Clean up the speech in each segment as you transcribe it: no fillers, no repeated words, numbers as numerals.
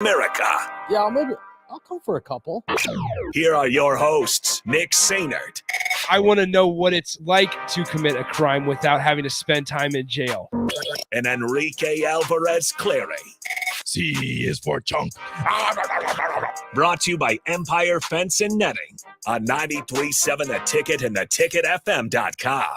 America. Yeah, I'll come for a couple. Here are your hosts, Nick Sainert. I want to know what it's like to commit a crime without having to spend time in jail. And Enrique Alvarez Clary. C is for chunk. Brought to you by Empire Fence and Netting on 93.7 The Ticket and theticketfm.com.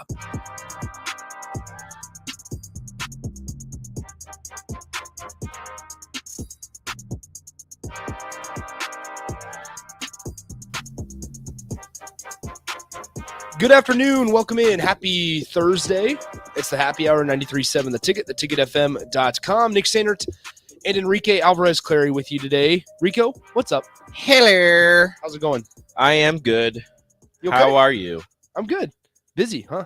Good afternoon. Welcome in. Happy Thursday. It's the happy hour 93.7 The Ticket, theticketfm.com. Nick Sainert and Enrique Alvarez Clary with you today. Rico, what's up? Hello. How's it going? I am good. You okay? How are you? I'm good. Busy, huh?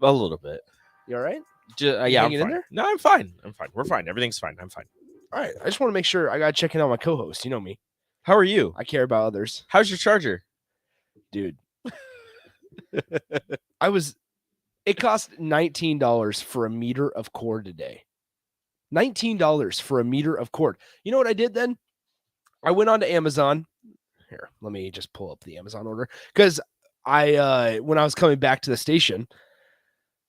A little bit. You all right? Yeah, I'm hanging in fine. there? No, I'm fine. We're fine. Everything's fine. I'm fine. All right. I just want to make sure I got to check in on my co-host. You know me. How are you? I care about others. How's your charger? Dude. It cost $19 for a meter of cord today. $19 for a meter of cord. You know what I did then? I went on to Amazon. Here, let me just pull up the Amazon order. Because when I was coming back to the station,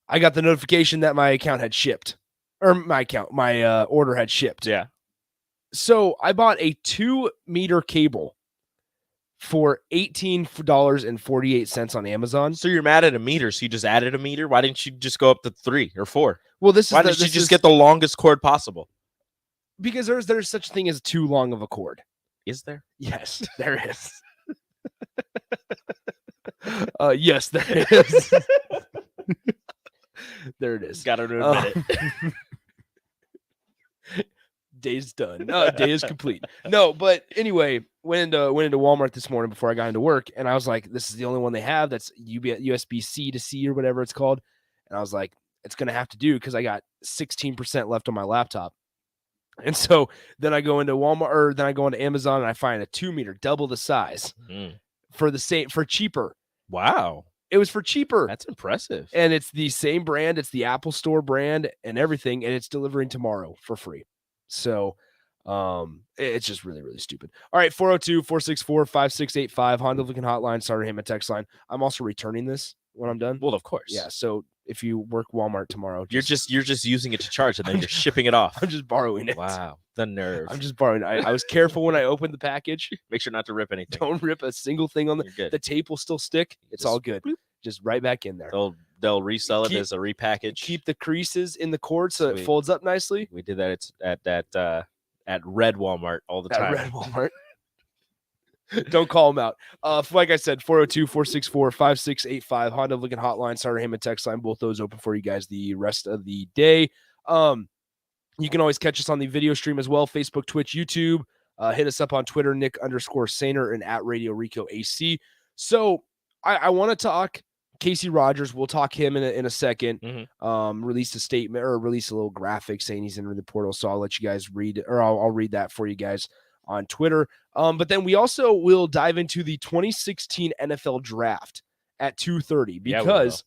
I got the notification that my account had shipped. Or my order had shipped. Yeah. So I bought a 2-meter cable for $18.48 on Amazon. So you're mad at a meter, so you just added a meter? Why didn't you just go up to 3 or 4? Well, Why didn't you just get the longest cord possible? Because there's such a thing as too long of a cord. Is there? Yes, there is. Yes, there is. There it is. Gotta admit it. Day's done. Day is complete. No, but anyway, went into Walmart this morning before I got into work, and I was like, this is the only one they have that's USB-C to C or whatever it's called. And I was like, it's gonna have to do because I got 16% left on my laptop. And so then I go into Walmart, or then I go into Amazon, and I find a 2-meter, double the size for cheaper. Wow. It was for cheaper. That's impressive. And it's the same brand. It's the Apple Store brand and everything, and it's delivering tomorrow for free. So it's just really, really stupid. All right, 402-464-5685, Honda Lincoln Hotline, Starter Hammond text line. I'm also returning this when I'm done. Well, of course. Yeah, so if you work Walmart tomorrow, you're just using it to charge, and then you're shipping it off. I'm just borrowing it. Wow, the nerve. I'm just borrowing it. I was careful when I opened the package. Make sure not to rip anything. Don't rip a single thing on the tape will still stick. It's all good. Bloop. Just right back in there. They'll resell it as a repackage. Keep the creases in the cord so it folds up nicely. We did that at Red Walmart all the time. Red Walmart. Don't call them out. Like I said, 402-464-5685, Honda Lincoln Hotline, Starter Hammond text line. Both those open for you guys the rest of the day. You can always catch us on the video stream as well, Facebook, Twitch, YouTube. Hit us up on Twitter, Nick_Sainer, and at Radio Rico AC. So I want to talk Casey Rogers. We'll talk him in a second. Mm-hmm. Released a statement or released a little graphic saying he's entering the portal. So I'll let you guys read, or I'll read that for you guys on Twitter. But then we also will dive into the 2016 NFL draft at 2:30 because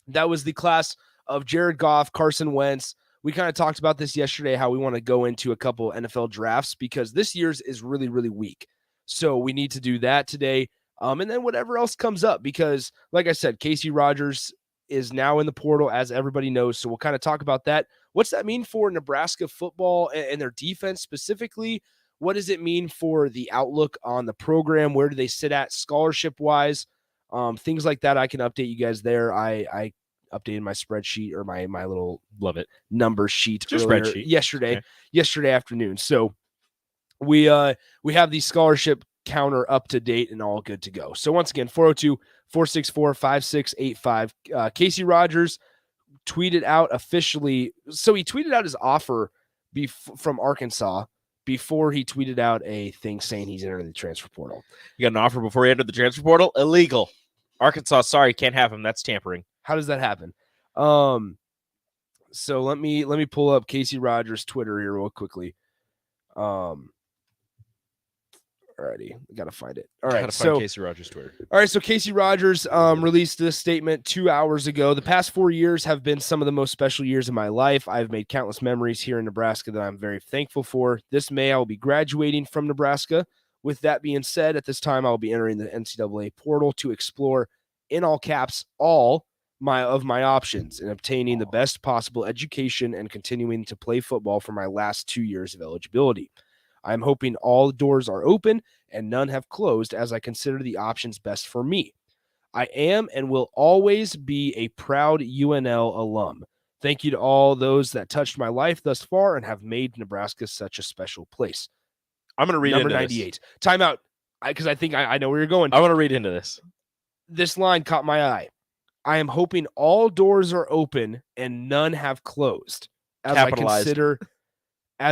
that was the class of Jared Goff, Carson Wentz. We kind of talked about this yesterday, how we want to go into a couple NFL drafts because this year's is really, really weak. So we need to do that today. And then whatever else comes up, because like I said, Casey Rogers is now in the portal, as everybody knows. So we'll kind of talk about that. What's that mean for Nebraska football and their defense specifically? What does it mean for the outlook on the program? Where do they sit at scholarship wise? Things like that. I can update you guys there. I updated my spreadsheet or my little number sheet yesterday afternoon. So we have the scholarship counter up to date and all good to go. So once again, 402-464-5685. Casey Rogers tweeted out officially. So he tweeted out his offer from Arkansas before he tweeted out a thing saying he's entering the transfer portal. You got an offer before he entered the transfer portal? Illegal. Arkansas, sorry, can't have him. That's tampering. How does that happen? So let me pull up Casey Rogers' Twitter here real quickly. Or Alrighty, I gotta find it. All right, Gotta so find Casey Rogers' Twitter. all right, so Casey Rogers released this statement 2 hours ago. The past 4 years have been some of the most special years of my life. I've made countless memories here in Nebraska that I'm very thankful for. This May, I will be graduating from Nebraska. With that being said, at this time, I'll be entering the NCAA portal to explore, in all caps, all of my options in obtaining the best possible education and continuing to play football for my last 2 years of eligibility. I'm hoping all doors are open and none have closed as I consider the options best for me. I am and will always be a proud UNL alum. Thank you to all those that touched my life thus far and have made Nebraska such a special place. I'm going to read Number into 98. Timeout, because I think I know where you're going. this. I want to read into this. This line caught my eye. I am hoping all doors are open and none have closed as Capitalized.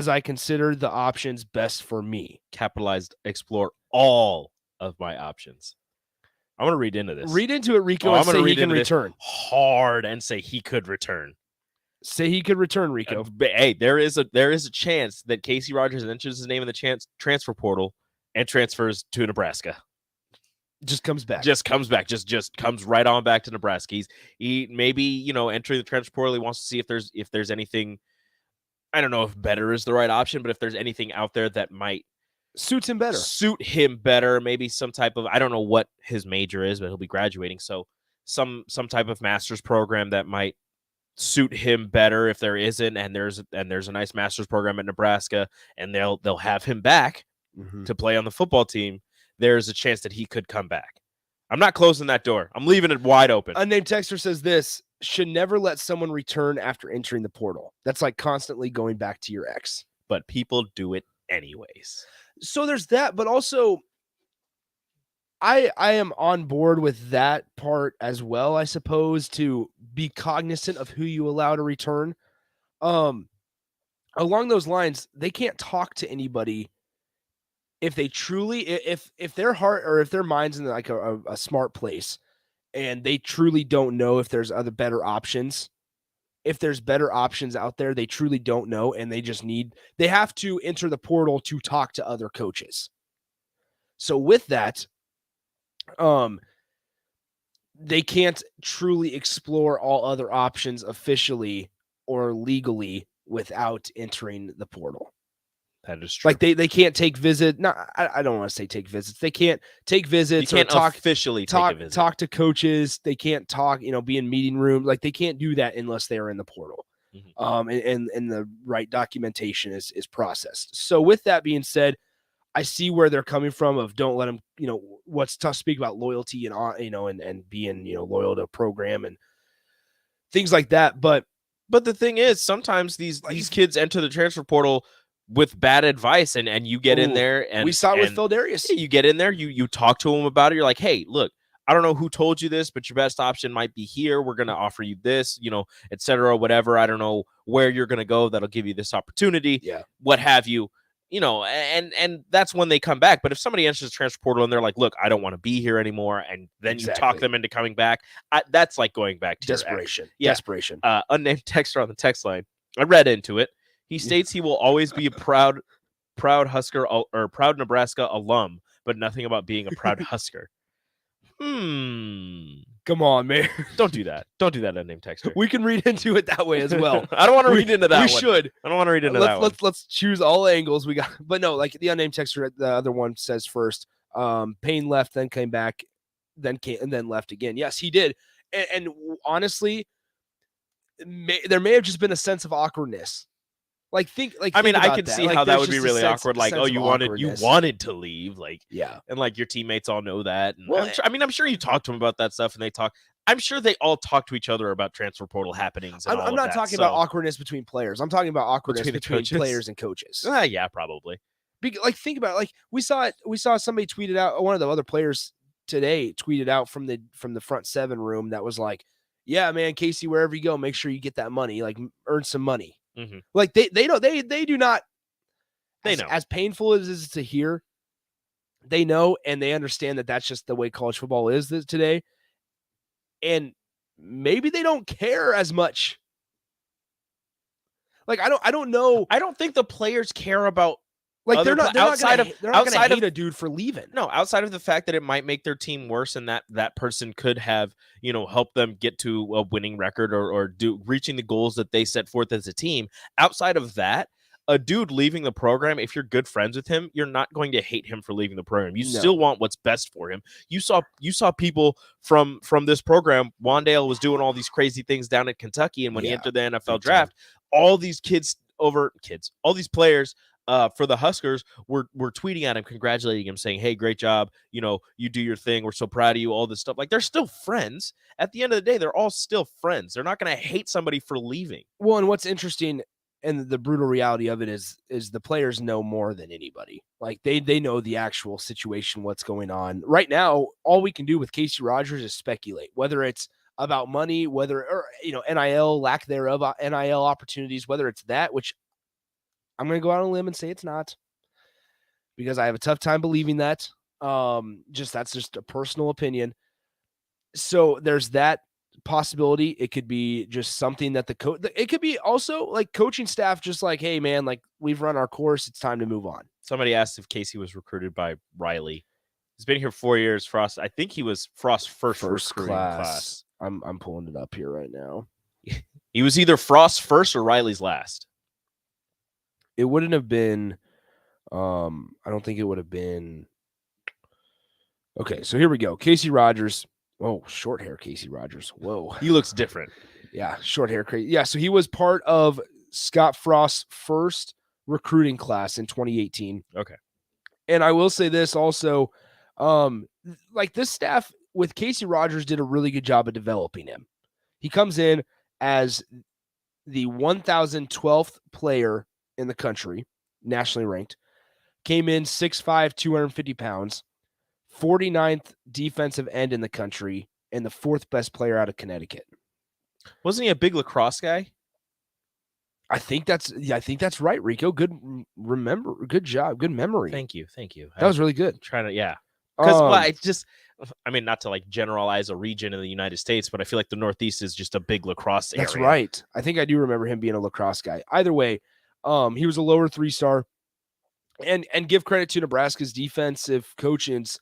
I consider the options best for me. Capitalized, explore all of my options. I want to read into this. Read into it, Rico, I'm and gonna say he read can into this return. hard and say he could return. Say he could return, Rico. But, hey, there is a chance that Casey Rogers enters his name in the transfer portal and transfers to Nebraska. Just comes back. Just comes back. Just comes right on back to Nebraska. He maybe entering the transfer portal. He wants to see if there's anything. I don't know if better is the right option, but if there's anything out there that might suits him better. Suit him better. Maybe some type of, I don't know what his major is, but he'll be graduating. So some type of master's program that might suit him better if there isn't, and there's a nice master's program at Nebraska, and they'll have him back to play on the football team. There's a chance that he could come back. I'm not closing that door. I'm leaving it wide open. Unnamed texter says this: should never let someone return after entering the portal. That's like constantly going back to your ex. But people do it anyways. So there's that, but also I am on board with that part as well, I suppose, to be cognizant of who you allow to return. Along those lines, they can't talk to anybody if they truly, if their heart or if their mind's in like a smart place and they truly don't know if there's other better options. If there's better options out there, they truly don't know, and they have to enter the portal to talk to other coaches. So with that, they can't truly explore all other options officially or legally without entering the portal. That is true. Like they can't take visit. No, I don't want to say take visits. They can't take visits. You can't or officially talk, take a visit. talk to coaches. They can't talk, be in meeting rooms. Like they can't do that unless they are in the portal. And the right documentation is processed. So with that being said, I see where they're coming from of don't let them, what's tough to speak about loyalty and, and being, loyal to a program and things like that. But the thing is, sometimes these kids enter the transfer portal with bad advice, and you get in there, and we saw it with Phil Darius. You get in there, you talk to him about it. You're like, hey, look, I don't know who told you this, but your best option might be here. We're going to offer you this, et cetera, whatever. I don't know where you're going to go. That'll give you this opportunity. Yeah. What have you, and that's when they come back. But if somebody enters the transfer portal and they're like, look, I don't want to be here anymore, and then you talk them into coming back, that's like going back to desperation. Yeah. Desperation. Unnamed texter on the text line. I read into it. He states he will always be a proud Husker or proud Nebraska alum, but nothing about being a proud Husker. Come on, man. Don't do that. Don't do that, unnamed texter. We can read into it that way as well. I don't want to read into that. We should. I don't want to read into that. Let's choose all angles we got. But no, like the unnamed texter, the other one says first, Payne left, then came back, then left again. Yes, he did. And honestly, there may have just been a sense of awkwardness. I can see how that would be really awkward. Like, oh, you wanted to leave, like, yeah, and like your teammates all know that. And I'm sure you talked to them about that stuff, and they talk. I'm sure they all talk to each other about transfer portal happenings. I'm not talking about awkwardness between players. I'm talking about awkwardness between players and coaches. Yeah, probably. Think about it. Like we saw somebody tweeted out. One of the other players today tweeted out from the front seven room that was like, "Yeah, man, Casey, wherever you go, make sure you get that money. Like, earn some money." Mm-hmm. Like they do not. They know, as painful as it is to hear. They know, and they understand that that's just the way college football is today. And maybe they don't care as much. Like I don't know. I don't think the players care about Like other they're not outside gonna, of they're not outside gonna of hate a dude for leaving. no, outside of the fact that it might make their team worse and that person could have, helped them get to a winning record or reaching the goals that they set forth as a team. Outside of that, a dude leaving the program, if you're good friends with him, you're not going to hate him for leaving the program. You No. still want what's best for him. You saw people from this program. Wandale was doing all these crazy things down in Kentucky, and when he Yeah, entered the NFL big draft, all these all these players for the Huskers were tweeting at him, congratulating him, saying, "Hey, great job! You do your thing. We're so proud of you." All this stuff. Like they're still friends. At the end of the day, they're all still friends. They're not going to hate somebody for leaving. Well, and what's interesting and the brutal reality of it is the players know more than anybody. Like they know the actual situation, what's going on right now. All we can do with Casey Rogers is speculate, whether it's about money, whether NIL, lack thereof, NIL opportunities, whether it's that, which I'm going to go out on a limb and say it's not, because I have a tough time believing that. That's just a personal opinion. So there's that possibility. It could be just something that it could be also like coaching staff, just like, hey man, like we've run our course. It's time to move on. Somebody asked if Casey was recruited by Riley. He's been here 4 years. Frost, I think he was Frost's first recruiting class. I'm pulling it up here right now. He was either Frost's first or Riley's last. It wouldn't have been. I don't think it would have been. Okay, so here we go. Casey Rogers. Oh, short hair Casey Rogers. Whoa. He looks different. Yeah, short hair. Crazy. Yeah, so he was part of Scott Frost's first recruiting class in 2018. Okay. And I will say this also, like this staff with Casey Rogers did a really good job of developing him. He comes in as the 1,012th player in the country, nationally ranked, came in 6'5", 250 pounds, 49th defensive end in the country, and the 4th best player out of Connecticut. Wasn't he a big lacrosse guy? I think that's right, Rico. Good job. Good memory. Thank you. That was really good. Trying to, yeah. Because not to like generalize a region in the United States, but I feel like the Northeast is just a big lacrosse area. That's right. I think I do remember him being a lacrosse guy. Either way, he was a lower 3-star. And give credit to Nebraska's defensive coaches.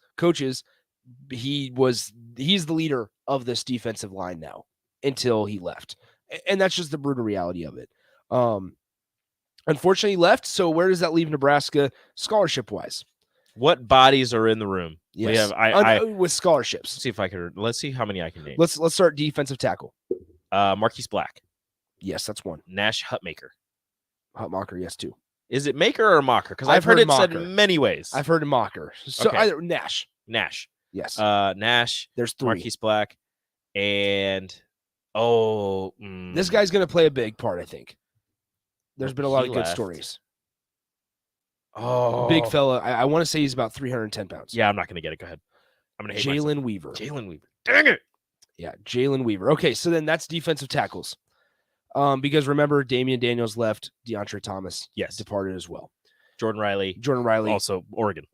He's the leader of this defensive line now until he left. And that's just the brutal reality of it. Unfortunately, he left. So where does that leave Nebraska scholarship-wise? What bodies are in the room? Yes. We have with scholarships. Let's see how many I can name. Let's start defensive tackle. Marquise Black. Yes, that's one. Nash Hutmaker. Hutmacher, yes, two. Is it Maker or Mocker? Because I've heard it said many ways. I've heard Mocker. So Okay. either Nash. Yes. Yes. Nash. There's 3. Marquise Black. And this guy's going to play a big part, I think. There's been a lot of good left. stories. Oh, Big fella. I want to say he's about 310 pounds. Yeah, I'm not going to get it. Go ahead. I'm going to hate Jalen Weaver. Jalen Weaver. Dang it. Yeah, Jalen Weaver. Okay, so then that's defensive tackles. Because remember, Damien Daniels left. DeAndre Thomas departed as well. Jordan Riley. Also Oregon.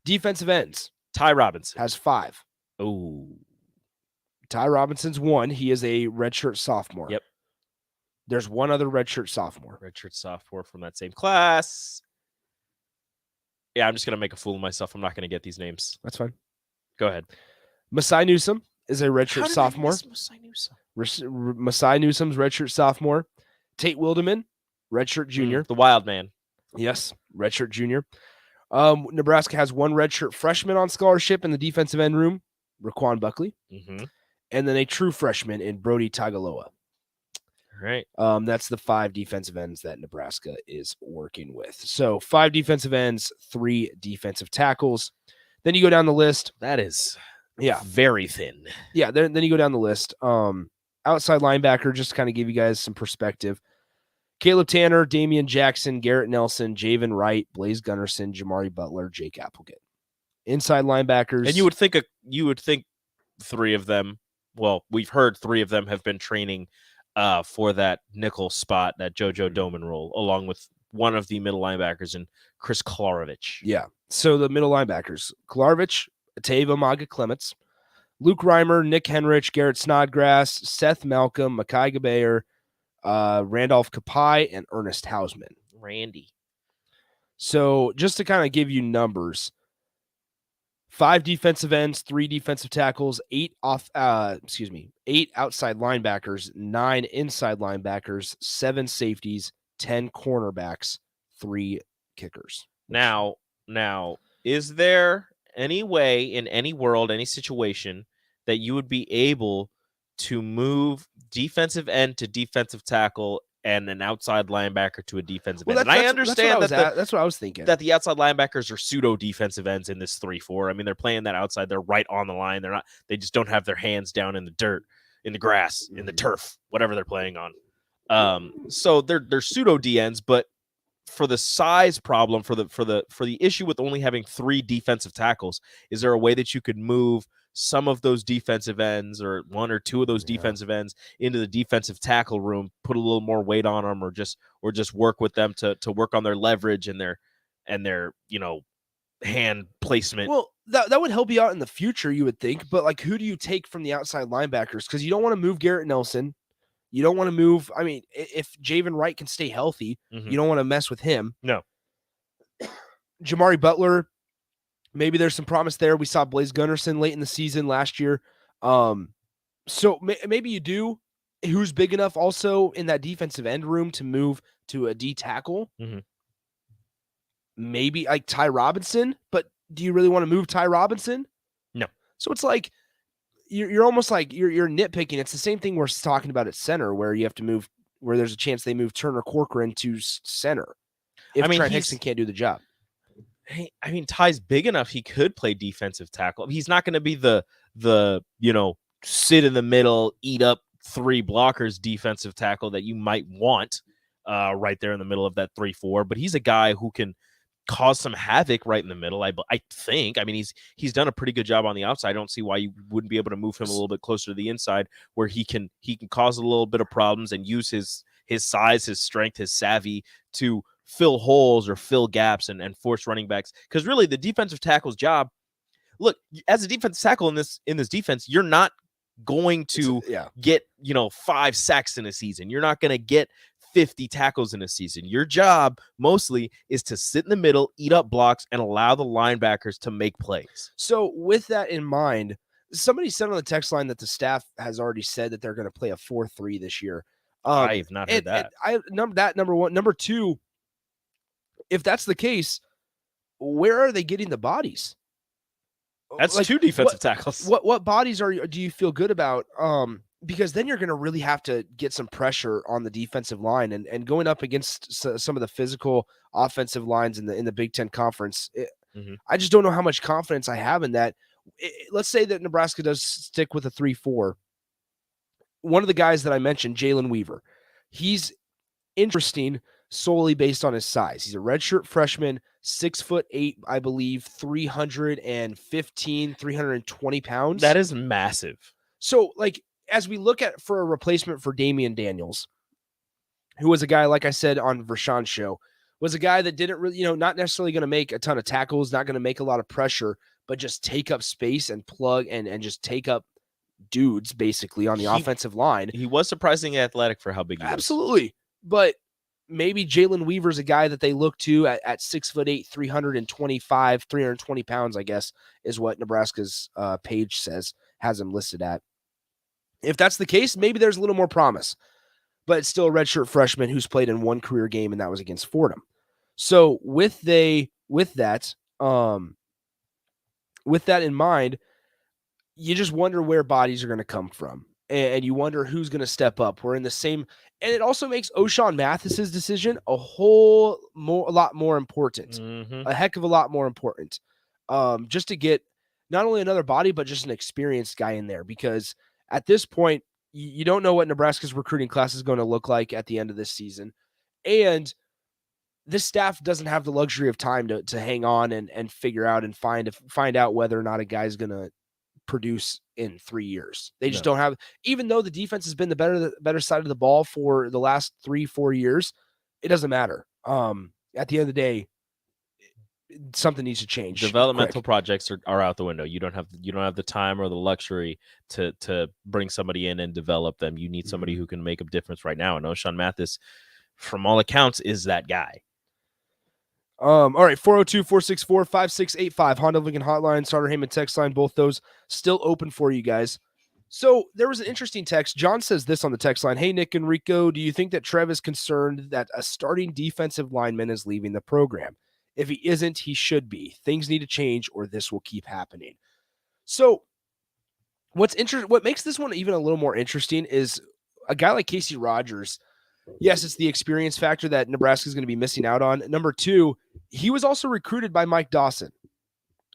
Defensive ends. Ty Robinson. Has 5. Oh. Ty Robinson's 1. He is a redshirt sophomore. Yep. There's one other redshirt sophomore. Redshirt sophomore from that same class. Yeah, I'm just going to make a fool of myself. I'm not going to get these names. That's fine. Go ahead. Masai Newsome is a redshirt sophomore. Masai Newsome's redshirt sophomore. Tate Wildeman, redshirt junior. The wild man. Yes, redshirt junior. Nebraska has 1 redshirt freshman on scholarship in the defensive end room, Raquan Buckley. Mm-hmm. And then a true freshman in Brody Tagaloa. Right. That's the 5 defensive ends that Nebraska is working with. So 5 defensive ends, 3 defensive tackles. Then you go down the list. That is very thin. Yeah, then you go down the list. Outside linebacker, just to kind of give you guys some perspective. Caleb Tanner, Damian Jackson, Garrett Nelson, Javen Wright, Blaze Gunnerson, Jamari Butler, Jake Applegate. Inside linebackers. And you would think 3 of them, well, we've heard 3 of them have been training for that nickel spot, that JoJo Doman role, along with one of the middle linebackers and Chris Klarovich. Yeah. So the middle linebackers, Klarovich, Tava Maga Clements, Luke Reimer, Nick Henrich, Garrett Snodgrass, Seth Malcolm, Makai Gabayer, Randolph Kapai, and Ernest Hausman. Randy. So just to kind of give you numbers, 5 defensive ends, 3 defensive tackles, 8 outside linebackers, 9 inside linebackers, 7 safeties, 10 cornerbacks, 3 kickers. Now, is there any way in any world, any situation that you would be able to move defensive end to defensive tackle and an outside linebacker to a defensive end? And I understand that's what I was thinking. That the outside linebackers are pseudo defensive ends in this 3-4. I mean, they're playing that outside. They're right on the line. They just don't have their hands down in the dirt, in the grass, in the turf, whatever they're playing on. So they're pseudo DNs, but for the size problem, for the issue with only having 3 defensive tackles, is there a way that you could move some of those defensive ends or 1 or 2 of those defensive ends into the defensive tackle room, put a little more weight on them, or just work with them to work on their leverage and their hand placement? Well, that would help you out in the future, you would think, but like, who do you take from the outside linebackers? Because you don't want to move Garrett Nelson. You don't want to move. I mean, if Javen Wright can stay healthy, you don't want to mess with him. No. Jamari Butler, maybe there's some promise there. We saw Blaze Gunnerson late in the season last year. So maybe you do. Who's big enough also in that defensive end room to move to a D tackle? Mm-hmm. Maybe like Ty Robinson, but do you really want to move Ty Robinson? No. So it's like you're almost like you're nitpicking. It's the same thing we're talking about at center, where you have to move, where there's a chance they move Turner Corcoran to center if Trent Hickson can't do the job. I mean, Ty's big enough; he could play defensive tackle. He's not going to be the sit in the middle, eat up 3 blockers defensive tackle that you might want right there in the middle of that 3-4. But he's a guy who can cause some havoc right in the middle. I think. I mean, he's done a pretty good job on the outside. I don't see why you wouldn't be able to move him a little bit closer to the inside, where he can cause a little bit of problems and use his size, his strength, his savvy to fill holes or fill gaps and force running backs. Because really, the defensive tackle's job. Look, as a defensive tackle in this defense, you're not going to get 5 sacks in a season. You're not going to get 50 tackles in a season. Your job mostly is to sit in the middle, eat up blocks, and allow the linebackers to make plays. So with that in mind, somebody said on the text line that the staff has already said that they're going to play a 4-3 this year. I have not heard that. Number one. Number two, if that's the case, where are they getting the bodies? That's like, 2 defensive tackles. What bodies do you feel good about? Because then you're going to really have to get some pressure on the defensive line and going up against some of the physical offensive lines in the Big Ten Conference. I just don't know how much confidence I have in that. Let's say that Nebraska does stick with a 3-4. One of the guys that I mentioned, Jalen Weaver, he's interesting solely based on his size. He's a redshirt freshman, 6'8", I believe, 320 pounds. That is massive. So, like, as we look at for a replacement for Damien Daniels, who was a guy, like I said on Vershawn's show, was a guy that didn't really, not necessarily going to make a ton of tackles, not going to make a lot of pressure, but just take up space and plug and just take up dudes basically on the offensive line. He was surprisingly athletic for how big he was. Absolutely. But maybe Jalen Weaver's a guy that they look to at 6'8", 320 pounds, I guess, is what Nebraska's page has him listed at. If that's the case, maybe there's a little more promise, but it's still a redshirt freshman who's played in 1 career game, and that was against Fordham. So with that in mind, you just wonder where bodies are going to come from, and you wonder who's going to step up. We're in the same, and it also makes O'Shawn Mathis's decision a lot more important, a heck of a lot more important, just to get not only another body, but just an experienced guy in there, because at this point, you don't know what Nebraska's recruiting class is going to look like at the end of this season. And this staff doesn't have the luxury of time to hang on and figure out and find out whether or not a guy's going to produce in 3 years. They just don't have, even though the defense has been the better side of the ball for the last 3-4 years, it doesn't matter. At the end of the day, something needs to change. Developmental projects are out the window. You don't have the time or the luxury to bring somebody in and develop them. You need somebody who can make a difference right now. And O'Shawn Mathis, from all accounts, is that guy. All right, 402-464-5685, Honda Lincoln Hotline, Starter Heyman text line, both those still open for you guys. So there was an interesting text. John says this on the text line. Hey, Nick and Rico, do you think that Trev is concerned that a starting defensive lineman is leaving the program? If he isn't, he should be. Things need to change or this will keep happening. So what makes this one even a little more interesting is a guy like Casey Rogers. Yes, it's the experience factor that Nebraska is going to be missing out on. Number two, he was also recruited by Mike Dawson.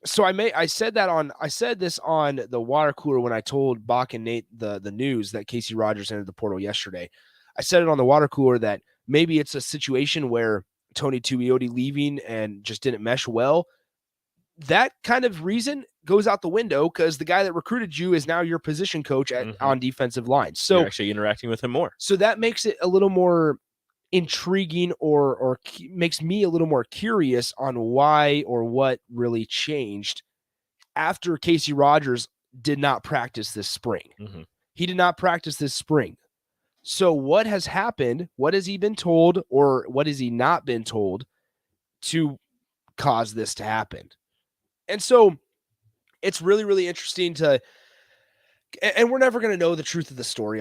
So I said this on the water cooler when I told Bach and Nate the news that Casey Rogers entered the portal yesterday. I said it on the water cooler that maybe it's a situation where Tony Tuioti leaving and just didn't mesh well. That kind of reason goes out the window because the guy that recruited you is now your position coach on defensive line. So you're actually interacting with him more. So that makes it a little more intriguing or makes me a little more curious on why or what really changed after Casey Rogers did not practice this spring. He did not practice this spring. So what has happened? What has he been told or what has he not been told to cause this to happen? And so it's really, really interesting and we're never going to know the truth of the story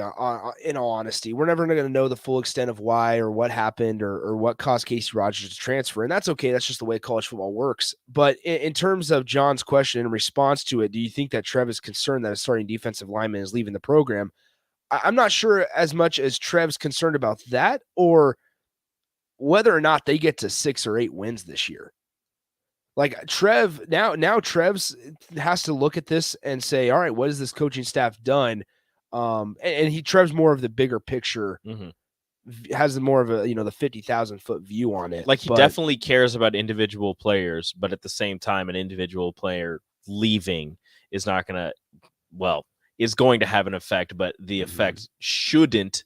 in all honesty. We're never going to know the full extent of why or what happened or what caused Casey Rogers to transfer. And that's okay. That's just the way college football works. But in terms of John's question in response to it, do you think that Trev is concerned that a starting defensive lineman is leaving the program? I'm not sure as much as Trev's concerned about that or whether or not they get to 6 or 8 wins this year. Like Trev, now Trev's has to look at this and say, all right, what has this coaching staff done? And Trev's more of the bigger picture, has more of a, the 50,000 foot view on it. Like he definitely cares about individual players, but at the same time, an individual player leaving is not going to, is going to have an effect, but the effect shouldn't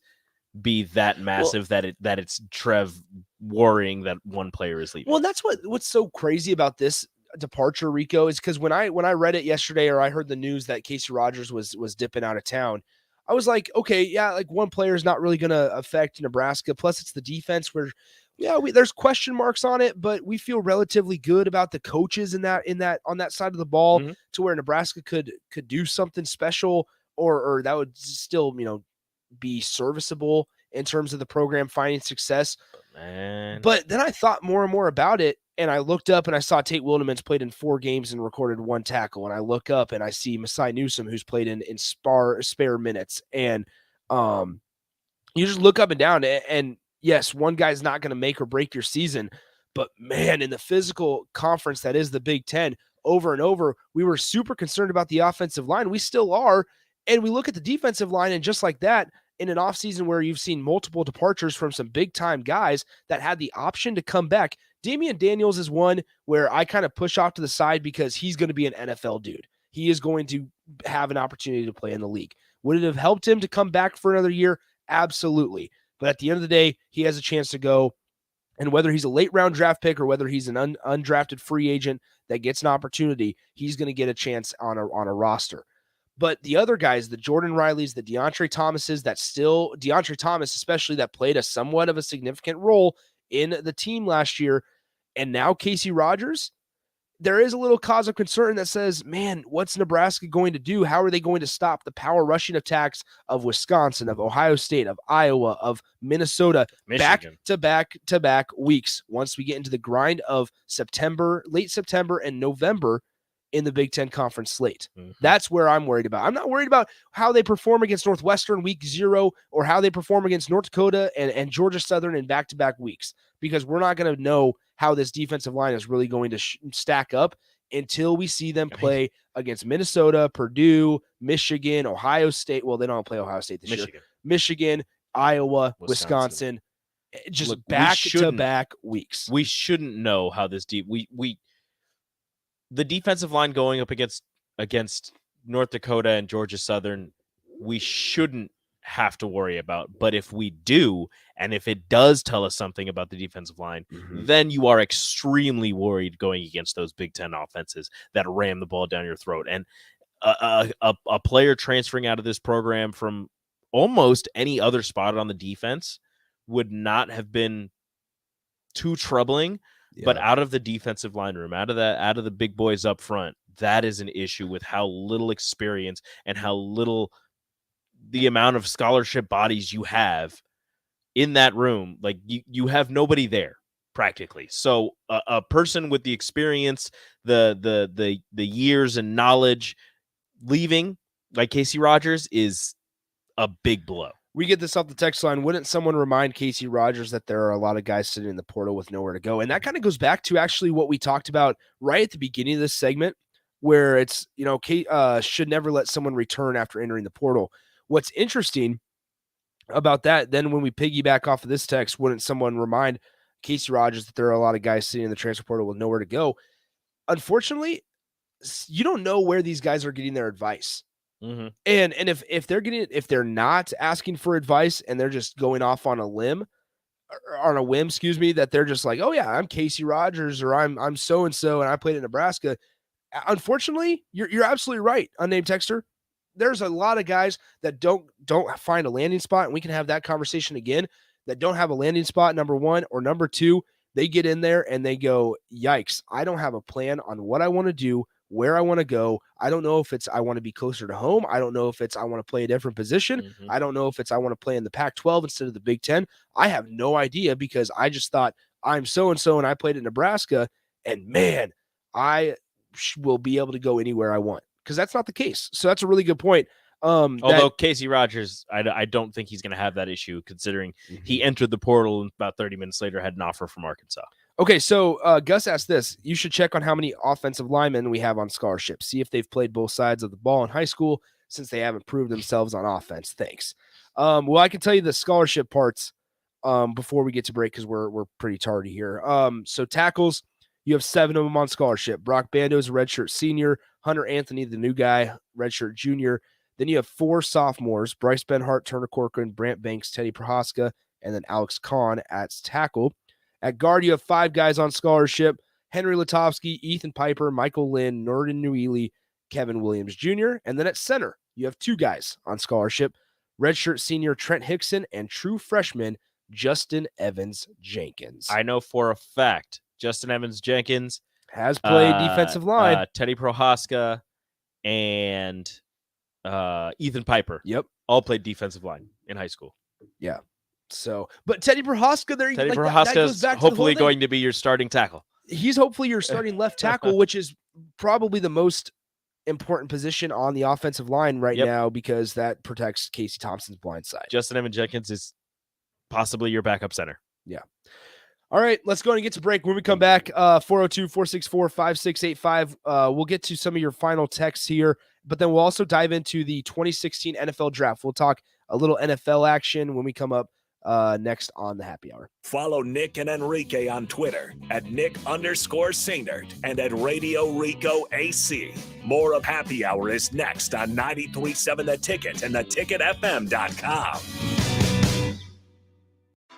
be that massive that it's Trev worrying that one player is leaving. Well, that's what's so crazy about this departure, Rico, is because when I read it yesterday or I heard the news that Casey Rogers was dipping out of town, I was like, okay, yeah, like one player is not really going to affect Nebraska. Plus, it's the defense where, there's question marks on it, but we feel relatively good about the coaches on that side of the ball to where Nebraska could do something special or that would still be serviceable in terms of the program finding success. But then I thought more and more about it, and I looked up and I saw Tate Wildemann's played in 4 games and recorded 1 tackle. And I look up and I see Masai Newsome, who's played in spare minutes. And you just look up and down, and yes, one guy's not going to make or break your season. But man, in the physical conference that is the Big Ten, over and over, we were super concerned about the offensive line. We still are. And we look at the defensive line, and just like that, in an offseason where you've seen multiple departures from some big-time guys that had the option to come back, Damien Daniels is one where I kind of push off to the side because he's going to be an NFL dude. He is going to have an opportunity to play in the league. Would it have helped him to come back for another year? Absolutely. But at the end of the day, he has a chance to go. And whether he's a late-round draft pick or whether he's an undrafted free agent that gets an opportunity, he's going to get a chance on a roster. But the other guys, the Jordan Rileys, the DeAndre Thomases, DeAndre Thomas especially, that played a somewhat of a significant role in the team last year, and now Casey Rogers, there is a little cause of concern that says, man, what's Nebraska going to do? How are they going to stop the power rushing attacks of Wisconsin, of Ohio State, of Iowa, of Minnesota, Michigan, back-to-back weeks once we get into the grind of late September and November in the Big Ten Conference slate? That's where I'm worried about. I'm not worried about how they perform against Northwestern week 0 or how they perform against North Dakota and Georgia Southern in back-to-back weeks, because we're not going to know how this defensive line is really going to stack up until we see them play against Minnesota, Purdue, Michigan, Ohio State. Well, they don't play Ohio State this year. Michigan, Iowa, Wisconsin. Just back-to-back weeks. We shouldn't know how this the defensive line going up against North Dakota and Georgia Southern, we shouldn't have to worry about. But if we do, and if it does tell us something about the defensive line, then you are extremely worried going against those Big Ten offenses that ram the ball down your throat. And a player transferring out of this program from almost any other spot on the defense would not have been too troubling. But out of the defensive line room, out of the big boys up front, that is an issue with how little experience and how little the amount of scholarship bodies you have in that room. Like you have nobody there practically. So a person with the experience, the years and knowledge leaving, like Casey Rogers, is a big blow. We get this off the text line. Wouldn't someone remind Casey Rogers that there are a lot of guys sitting in the portal with nowhere to go? And that kind of goes back to actually what we talked about right at the beginning of this segment, where it's, should never let someone return after entering the portal. What's interesting about that, then when we piggyback off of this text, wouldn't someone remind Casey Rogers that there are a lot of guys sitting in the transfer portal with nowhere to go? Unfortunately, you don't know where these guys are getting their advice. Mm-hmm. And if they're not asking for advice and they're just going off on a whim, that they're just like, oh yeah, I'm Casey Rogers or I'm so and so and I played in Nebraska. Unfortunately, you're absolutely right, unnamed texter. There's a lot of guys that don't find a landing spot, and we can have that conversation again, that don't have a landing spot, number one, or number two, they get in there and they go, yikes, I don't have a plan on what I want to do, where I want to go. I don't know if it's I want to be closer to home. I don't know if it's I want to play a different position. Mm-hmm. I don't know if it's I want to play in the Pac-12 instead of the Big Ten. I have no idea because I just thought I'm so-and-so and I played in Nebraska, and man, I will be able to go anywhere I want, because that's not the case. So that's a really good point. Although Casey Rogers, I don't think he's going to have that issue, considering he entered the portal and about 30 minutes later had an offer from Arkansas. Okay, so Gus asked this. You should check on how many offensive linemen we have on scholarship. See if they've played both sides of the ball in high school, since they haven't proved themselves on offense. Thanks. Well, I can tell you the scholarship parts before we get to break, because we're pretty tardy here. So tackles, you have 7 of them on scholarship. Brock Bando's a redshirt senior. Hunter Anthony, the new guy, redshirt junior. Then you have 4 sophomores: Bryce Benhart, Turner Corcoran, Brant Banks, Teddy Prohaska, and then Alex Kahn at tackle. At guard, you have 5 guys on scholarship: Henry Latovsky, Ethan Piper, Michael Lynn, Norton Nuili, Kevin Williams Jr. And then at center, you have 2 guys on scholarship: redshirt senior Trent Hickson and true freshman Justin Evans Jenkins. I know for a fact Justin Evans Jenkins has played defensive line. Teddy Prohaska and Ethan Piper. Yep. All played defensive line in high school. Yeah. So, but Teddy Prohaska, Prohaska is hopefully going to be your starting tackle. He's hopefully your starting left tackle, which is probably the most important position on the offensive line right now, because that protects Casey Thompson's blind side. Justin Evans Jenkins is possibly your backup center. Yeah. All right, let's go and get to break. When we come back, 402-464-5685. We'll get to some of your final texts here, but then we'll also dive into the 2016 NFL draft. We'll talk a little NFL action when we come up next on the Happy Hour. Follow Nick and Enrique on Twitter at Nick_Sainert and at Radio Rico AC. More of Happy Hour is next on 93.7 The Ticket and theticketfm.com.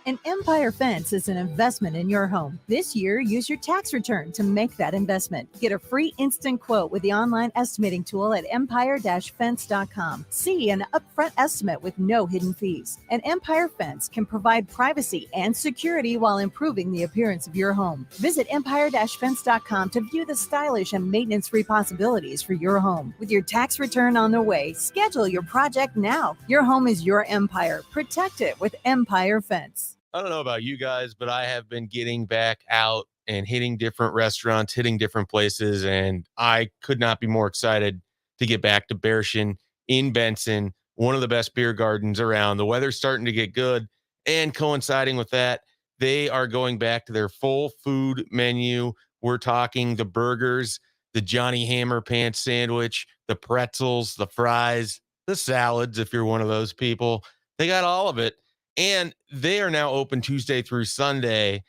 An Empire Fence is an investment in your home. This year, use your tax return to make that investment. Get a free instant quote with the online estimating tool at empire-fence.com. See an upfront estimate with no hidden fees. An Empire Fence can provide privacy and security while improving the appearance of your home. Visit empire-fence.com to view the stylish and maintenance-free possibilities for your home. With your tax return on the way, schedule your project now. Your home is your empire. Protect it with Empire Fence. I don't know about you guys, but I have been getting back out and hitting different restaurants, hitting different places, and I could not be more excited to get back to Bearshin in Benson, one of the best beer gardens around. The weather's starting to get good, and coinciding with that, they are going back to their full food menu. We're talking the burgers, the Johnny Hammer Pants sandwich, the pretzels, the fries, the salads, if you're one of those people. They got all of it. And they are now open Tuesday through Sunday.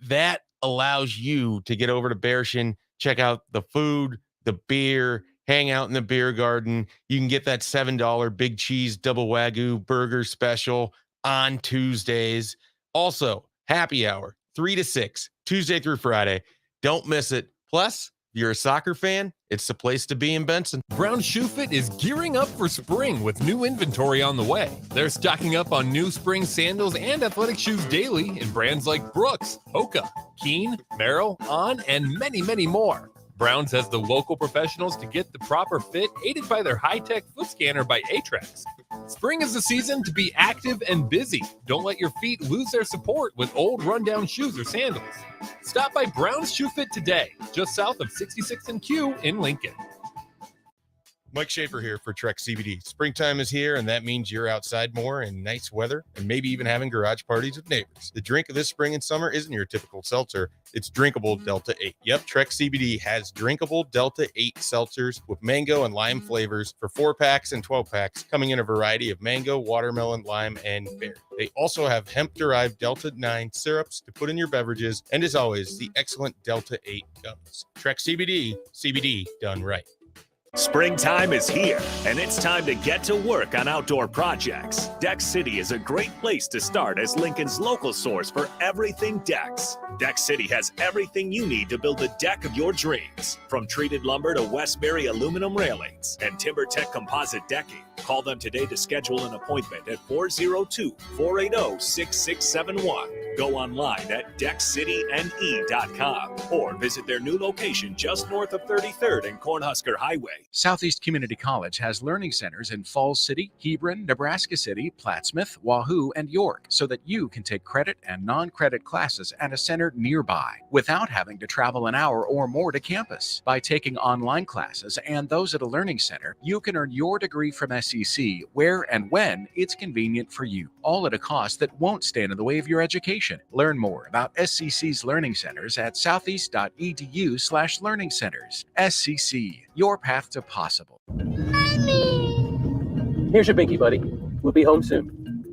That allows you to get over to Bearshin, check out the food, the beer, hang out in the beer garden. You can get that $7 big cheese double Wagyu burger special on Tuesdays. Also, happy hour, 3 to 6, Tuesday through Friday. Don't miss it. Plus, If you're a soccer fan, it's the place to be in Benson. Brown Shoe Fit is gearing up for spring with new inventory on the way. They're stocking up on new spring sandals and athletic shoes daily in brands like Brooks, Hoka, Keen, Merrill, On, and many, many more. Browns has the local professionals to get the proper fit, aided by their high-tech foot scanner by Atrax. Spring is the season to be active and busy. Don't let your feet lose their support with old rundown shoes or sandals. Stop by Brown's Shoe Fit today, just south of 66th and Q in Lincoln. Mike Schaefer here for Trek CBD. Springtime is here, and that means you're outside more in nice weather and maybe even having garage parties with neighbors. The drink of this spring and summer isn't your typical seltzer. It's drinkable Delta 8. Yep, Trek CBD has drinkable Delta 8 seltzers with mango and lime flavors for 4-packs and 12-packs, coming in a variety of mango, watermelon, lime, and berry. They also have hemp-derived Delta 9 syrups to put in your beverages, and as always, the excellent Delta 8 gummies. Trek CBD, CBD done right. Springtime is here, and it's time to get to work on outdoor projects. Deck City is a great place to start as Lincoln's local source for everything decks. Deck City has everything you need to build the deck of your dreams, from treated lumber to Westbury aluminum railings and TimberTech composite decking. Call them today to schedule an appointment at 402-480-6671. Go online at deckcityne.com or visit their new location just north of 33rd and Cornhusker Highway. Southeast Community College has learning centers in Falls City, Hebron, Nebraska City, Plattsmouth, Wahoo, and York so that you can take credit and non-credit classes at a center nearby without having to travel an hour or more to campus. By taking online classes and those at a learning center, you can earn your degree from SEC where and when it's convenient for you, all at a cost that won't stand in the way of your education. Learn more about SCC's learning centers at southeast.edu/learning centers. SCC, your path to possible. Here's your binky, buddy. We'll be home soon.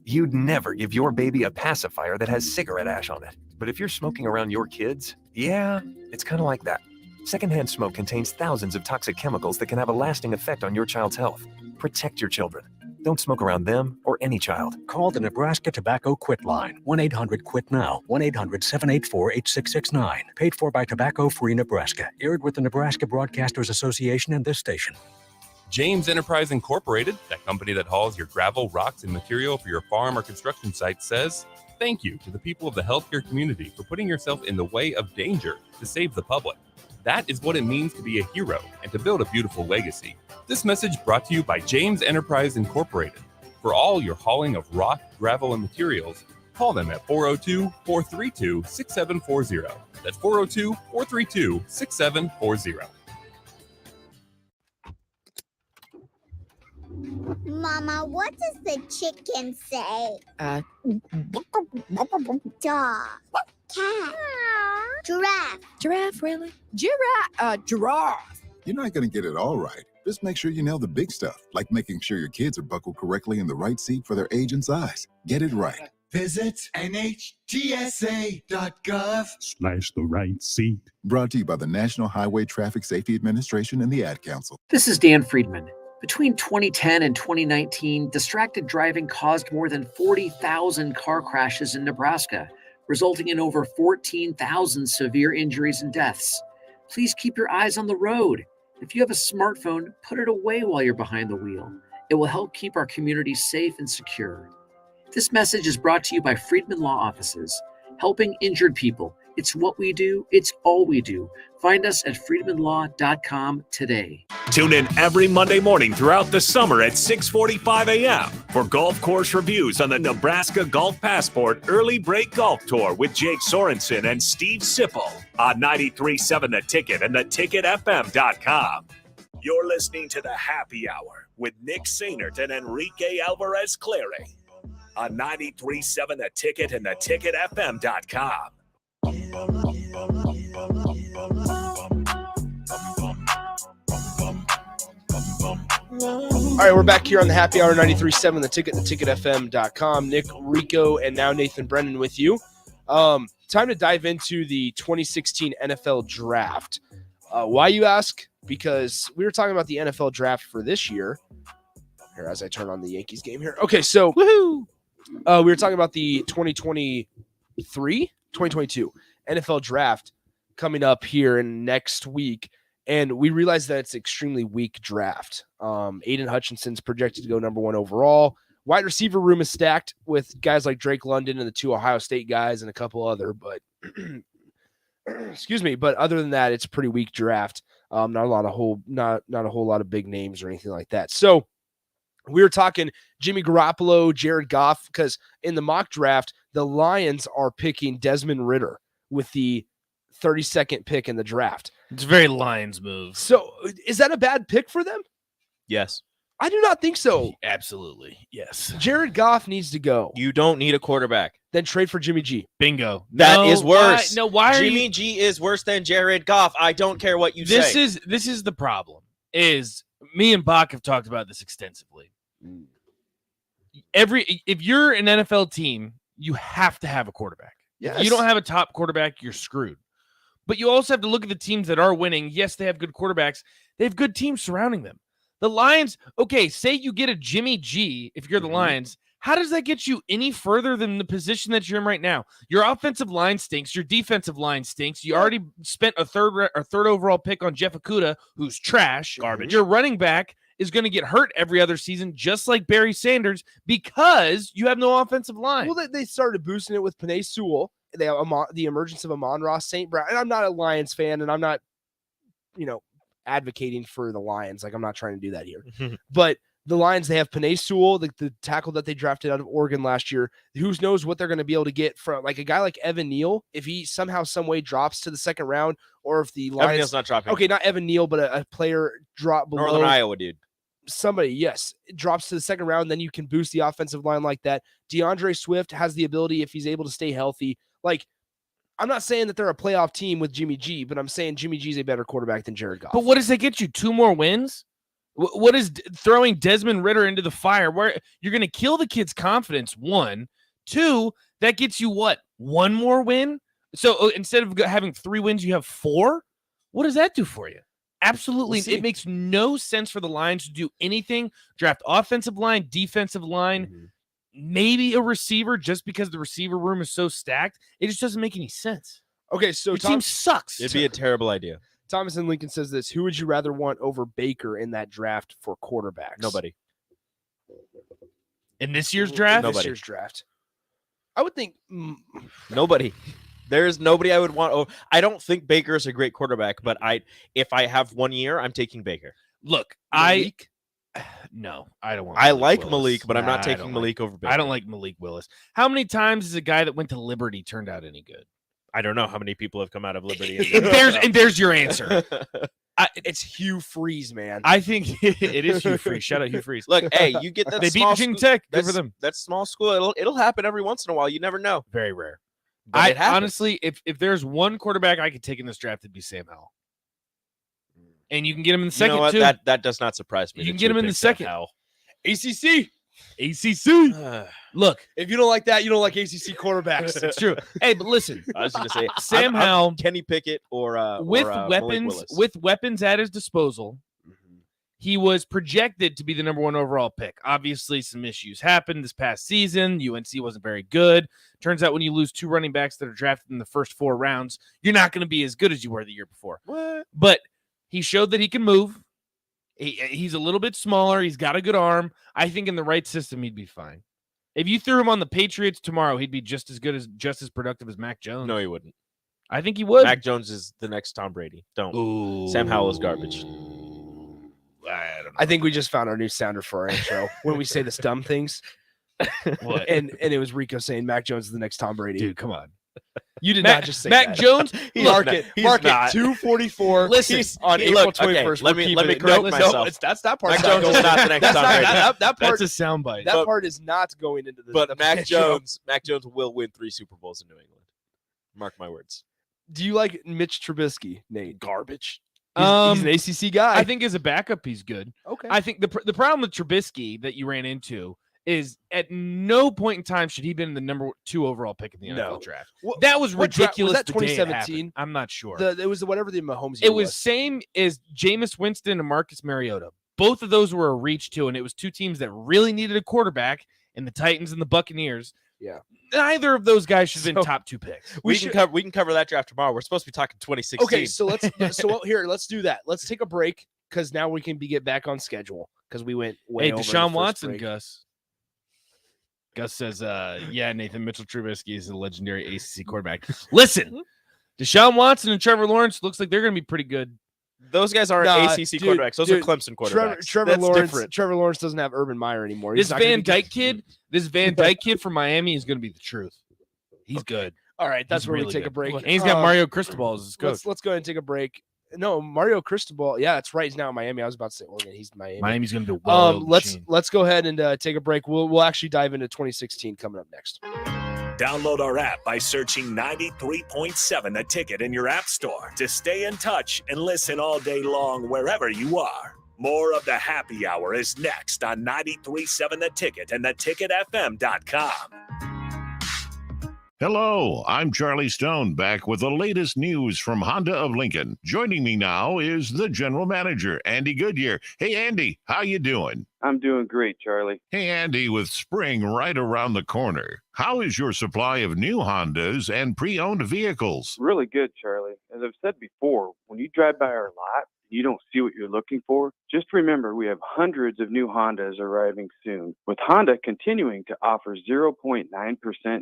You'd never give your baby a pacifier that has cigarette ash on it. But if you're smoking around your kids, yeah, it's kind of like that. Secondhand smoke contains thousands of toxic chemicals that can have a lasting effect on your child's health. Protect your children. Don't smoke around them or any child. Call the Nebraska Tobacco Quit line. 1-800-QUIT-NOW. 1-800-784-8669. Paid for by Tobacco Free Nebraska. Aired with the Nebraska Broadcasters Association and this station. James Enterprise Incorporated, that company that hauls your gravel, rocks, and material for your farm or construction site, says thank you to the people of the healthcare community for putting yourself in the way of danger to save the public. That is what it means to be a hero and to build a beautiful legacy. This message brought to you by James Enterprise Incorporated. For all your hauling of rock, gravel, and materials, call them at 402-432-6740. That's 402-432-6740. Mama, what does the chicken say? Dog. Cat. Giraffe. Giraffe, really? Giraffe. You're not going to get it all right. Just make sure you nail the big stuff, like making sure your kids are buckled correctly in the right seat for their age and size. Get it right. Visit NHTSA.gov/the right seat. Brought to you by the National Highway Traffic Safety Administration and the Ad Council. This is Dan Friedman. Between 2010 and 2019, distracted driving caused more than 40,000 car crashes in Nebraska, resulting in over 14,000 severe injuries and deaths. Please keep your eyes on the road. If you have a smartphone, put it away while you're behind the wheel. It will help keep our community safe and secure. This message is brought to you by Friedman Law Offices, helping injured people. It's what we do. It's all we do. Find us at friedmanlaw.com today. Tune in every Monday morning throughout the summer at 6:45 a.m. for golf course reviews on the Nebraska Golf Passport Early Break Golf Tour with Jake Sorensen and Steve Sipple on 93.7 The Ticket and theticketfm.com. You're listening to the Happy Hour with Nick Sainert and Enrique Alvarez Clary on 93.7 The Ticket and theticketfm.com. All right, we're back here on the Happy Hour 93.7 The Ticket, theticketfm.com. Nick, Rico, and now Nathan Brennan with you. Time to dive into the 2016 NFL Draft. Why, you ask? Because we were talking about the NFL Draft for this year. Here, as I turn on the Yankees game here. Okay, so woohoo! We were talking about the 2022 NFL Draft. coming up here in next week, and we realized that it's extremely weak draft. Aiden Hutchinson's projected to go number 1 overall. Wide receiver room is stacked with guys like Drake London and the 2 Ohio State guys and a couple other, but excuse me. But other than that, it's a pretty weak draft. Not a whole lot of big names or anything like that. So we were talking Jimmy Garoppolo, Jared Goff, because in the mock draft, the Lions are picking Desmond Ridder with the 32nd pick in the draft. It's a very Lions move. So is that a bad pick for them? Yes. I do not think so. Absolutely. Yes. Jared Goff needs to go. You don't need a quarterback. Then trade for Jimmy G. Bingo. That is worse. Why Jimmy G is worse than Jared Goff. I don't care what you say. This is the problem. Is me and Bach have talked about this extensively. If you're an NFL team, you have to have a quarterback. Yes. If you don't have a top quarterback, you're screwed. But you also have to look at the teams that are winning. Yes, they have good quarterbacks. They have good teams surrounding them. The Lions, okay, say you get a Jimmy G if you're the Lions. How does that get you any further than the position that you're in right now? Your offensive line stinks. Your defensive line stinks. You already spent a third overall pick on Jeff Okudah, who's trash. Garbage. Your running back is going to get hurt every other season, just like Barry Sanders, because you have no offensive line. Well, they started boosting it with Penei Sewell. They have the emergence of Amon-Ra St. Brown. And I'm not a Lions fan, and I'm not, advocating for the Lions. Like, I'm not trying to do that here. But the Lions, they have Penei Sewell, the tackle that they drafted out of Oregon last year. Who knows what they're going to be able to get from, like, a guy like Evan Neal, if he somehow, some way drops to the second round, or if the Lions... Evan Neal's not dropping. Okay, not Evan Neal, but a player drop below... Northern Iowa, dude. Somebody, yes, drops to the second round, then you can boost the offensive line like that. DeAndre Swift has the ability, if he's able to stay healthy. Like, I'm not saying that they're a playoff team with Jimmy G, but I'm saying Jimmy G's a better quarterback than Jared Goff. But what does that get you? 2 more wins? What is throwing Desmond Ridder into the fire? Where you're going to kill the kid's confidence, 1. 2, that gets you what? 1 more win? So instead of having 3 wins, you have 4? What does that do for you? Absolutely. It makes no sense for the Lions to do anything. Draft offensive line, defensive line, maybe a receiver, just because the receiver room is so stacked. It just doesn't make any sense. Okay, so your team sucks. It'd be a terrible idea. Thomas and Lincoln says this: who would you rather want over Baker in that draft for quarterbacks? Nobody. In this year's draft? This year's draft. I would think nobody. There's nobody I would want. I don't think Baker is a great quarterback, but if I have 1 year, I'm taking Baker. Look, no, I don't want. I like Willis. Malik, but I'm not taking Malik over Baker. I don't like Malik Willis. How many times has a guy that went to Liberty turned out any good? I don't know how many people have come out of Liberty. There's your answer. It's Hugh Freeze, man. I think it is Hugh Freeze. Shout out Hugh Freeze. Look, hey, you get that. They beat Virginia Tech. Good for them. That's small school. It'll happen every once in a while. You never know. Very rare. But honestly, if there's one quarterback I could take in this draft, it'd be Sam Howell. And you can get him in the second, too. That does not surprise me. You can get him in the second. ACC. Look, if you don't like that, you don't like ACC quarterbacks. It's true. Hey, but listen, I was going to say Sam Howell, Kenny Pickett, or with weapons at his disposal, he was projected to be the number 1 overall pick. Obviously, some issues happened this past season. UNC wasn't very good. Turns out when you lose 2 running backs that are drafted in the first 4 rounds, you're not going to be as good as you were the year before. What? But he showed that he can move. He's a little bit smaller. He's got a good arm. I think in the right system, he'd be fine. If you threw him on the Patriots tomorrow, he'd be just as productive as Mac Jones. No, he wouldn't. I think he would. Mac Jones is the next Tom Brady. Don't. Ooh. Sam Howell is garbage. I don't know. I think we just found our new sounder for our intro when we say the dumb things. What? And it was Rico saying Mac Jones is the next Tom Brady. Dude, come on. You did not just say Mac that. Jones. Mark it 244. Listen, on April 21st. Let me correct myself. That's that part. Mac Jones is not the next Tom Brady. That part, that's a soundbite. That part is not going into this. But Mac Jones will win 3 Super Bowls in New England. Mark my words. Do you like Mitch Trubisky, Nate? Garbage. He's an ACC guy. I think as a backup, he's good. Okay. I think the problem with Trubisky that you ran into is at no point in time should he have been the number 2 overall pick in the NFL draft. That was ridiculous. Was that 2017? I'm not sure. It was whatever the Mahomes year It was same as Jameis Winston and Marcus Mariota. Both of those were a reach too, and it was 2 teams that really needed a quarterback, and the Titans and the Buccaneers. Yeah. Neither of those guys should have been So, top 2 picks. We can cover that draft tomorrow. We're supposed to be talking 2016. Okay, so let's do that. Let's take a break because now we can get back on schedule because we went way over the Deshaun first Watson, break. Gus. Gus says, yeah, Nathan Mitchell Trubisky is a legendary ACC quarterback. Listen, Deshaun Watson and Trevor Lawrence looks like they're going to be pretty good. Those guys aren't ACC quarterbacks. Those are Clemson quarterbacks. Trevor Lawrence doesn't have Urban Meyer anymore. This Van Dyke kid from Miami is going to be the truth. He's good. All right, that's He's where really we take good. a break. And he's got Mario Cristobal as his coach. Let's go ahead and take a break. No, Mario Cristobal. Yeah, that's right. He's now in Miami. I was about to say Oregon. He's in Miami. Miami's going to be a let's go ahead and take a break. We'll actually dive into 2016 coming up next. Download our app by searching 93.7 The Ticket in your app store to stay in touch and listen all day long wherever you are. More of the happy hour is next on 93.7 The Ticket and theticketfm.com. Hello, I'm Charlie Stone, back with the latest news from Honda of Lincoln. Joining me now is the general manager, Andy Goodyear. Hey, Andy, how you doing? I'm doing great, Charlie. Hey, Andy, with spring right around the corner, how is your supply of new Hondas and pre-owned vehicles? Really good, Charlie. As I've said before, when you drive by our lot, you don't see what you're looking for, just remember we have hundreds of new Hondas arriving soon, with Honda continuing to offer 0.9%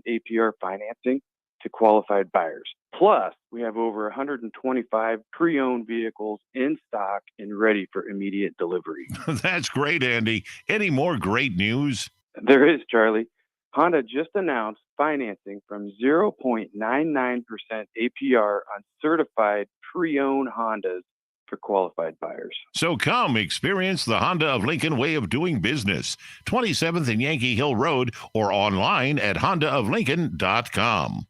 APR financing to qualified buyers. Plus, we have over 125 pre-owned vehicles in stock and ready for immediate delivery. That's great, Andy. Any more great news? There is, Charlie. Honda just announced financing from 0.99% APR on certified pre-owned Hondas for qualified buyers. So come experience the Honda of Lincoln way of doing business. 27th and Yankee Hill Road or online at hondaoflincoln.com.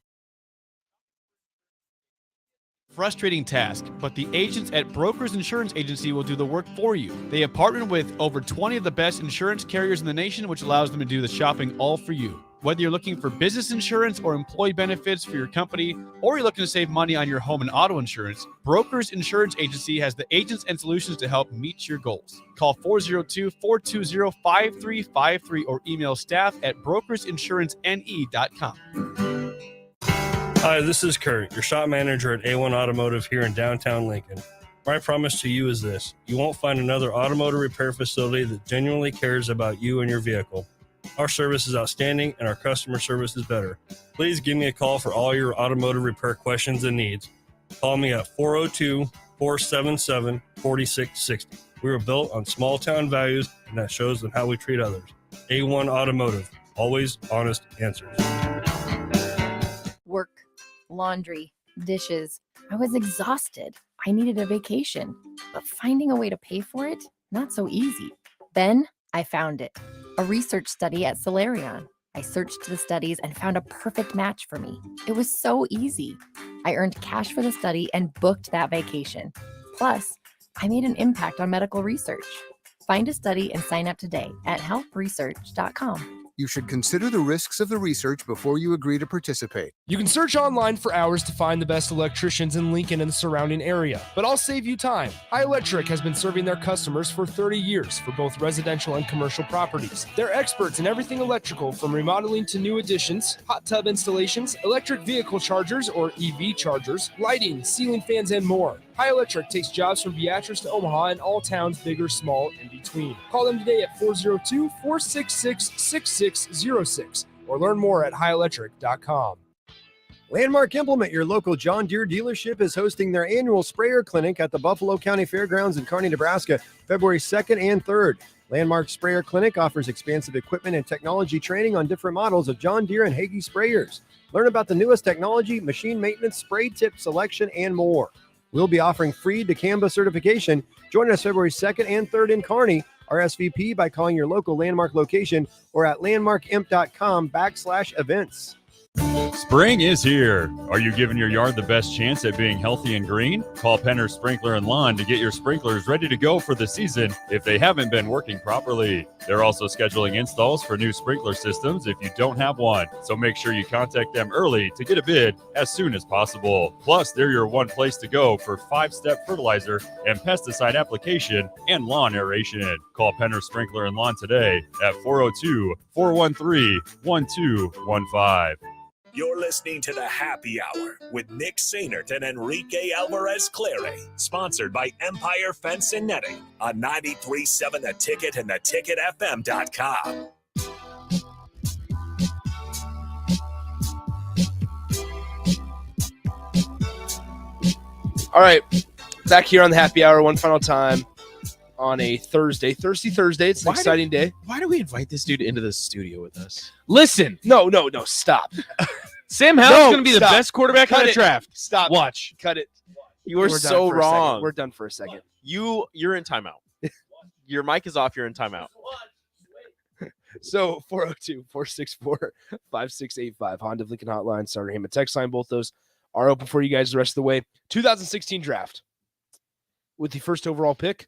Frustrating task, but the agents at Brokers Insurance Agency will do the work for you. They have partnered with over 20 of the best insurance carriers in the nation, which allows them to do the shopping all for you. Whether you're looking for business insurance or employee benefits for your company, or you're looking to save money on your home and auto insurance, Brokers Insurance Agency has the agents and solutions to help meet your goals. Call 402-420-5353 or email staff at brokersinsurancene.com. Hi, this is Kurt, your shop manager at A1 Automotive here in downtown Lincoln. My promise to you is this: you won't find another automotive repair facility that genuinely cares about you and your vehicle. Our service is outstanding and our customer service is better. Please give me a call for all your automotive repair questions and needs. Call me at 402-477-4660. We were built on small town values, and that shows in how we treat others. A1 Automotive, always honest answers. Work, laundry, dishes. I was exhausted. I needed a vacation, but finding a way to pay for it, not so easy. Then I found it. A research study at Solarion. I searched the studies and found a perfect match for me. It was so easy. I earned cash for the study and booked that vacation. Plus, I made an impact on medical research. Find a study and sign up today at helpresearch.com. You should consider the risks of the research before you agree to participate. You can search online for hours to find the best electricians in Lincoln and the surrounding area, but I'll save you time. High Electric has been serving their customers for 30 years for both residential and commercial properties. They're experts in everything electrical, from remodeling to new additions, hot tub installations, electric vehicle chargers or EV chargers, lighting, ceiling fans, and more. High Electric takes jobs from Beatrice to Omaha and all towns, big or small, in between. Call them today at 402-466-6606 or learn more at highelectric.com. Landmark Implement, your local John Deere dealership, is hosting their annual sprayer clinic at the Buffalo County Fairgrounds in Kearney, Nebraska, February 2nd and 3rd. Landmark Sprayer Clinic offers expansive equipment and technology training on different models of John Deere and Hagee sprayers. Learn about the newest technology, machine maintenance, spray tip selection, and more. We'll be offering free dicamba certification. Join us February 2nd and 3rd in Kearney. RSVP by calling your local Landmark location or at landmarkimp.com/events. Spring is here. Are you giving your yard the best chance at being healthy and green? Call Penner Sprinkler and Lawn to get your sprinklers ready to go for the season if they haven't been working properly. They're also scheduling installs for new sprinkler systems if you don't have one, so make sure you contact them early to get a bid as soon as possible. Plus, they're your one place to go for 5-step fertilizer and pesticide application and lawn aeration. Call Penner Sprinkler and Lawn today at 402-413-1215. You're listening to the Happy Hour with Nick Sainert and Enrique Alvarez Clary, sponsored by Empire Fence and Netting on 93.7 The Ticket and theticketfm.com. All right, back here on the Happy Hour one final time on a Thursday. Thirsty Thursday. It's an exciting day. Why do we invite this dude into the studio with us? Listen. No, stop. Sam Howell's going to be the best quarterback in the draft. Stop. Watch. Cut it. You are so wrong. We're done for a second. You're in timeout. Your mic is off. You're in timeout. So 402-464-5685. Honda of Lincoln Hotline, Starter Heyman text line. Both those are open for you guys the rest of the way. 2016 draft. With the first overall pick,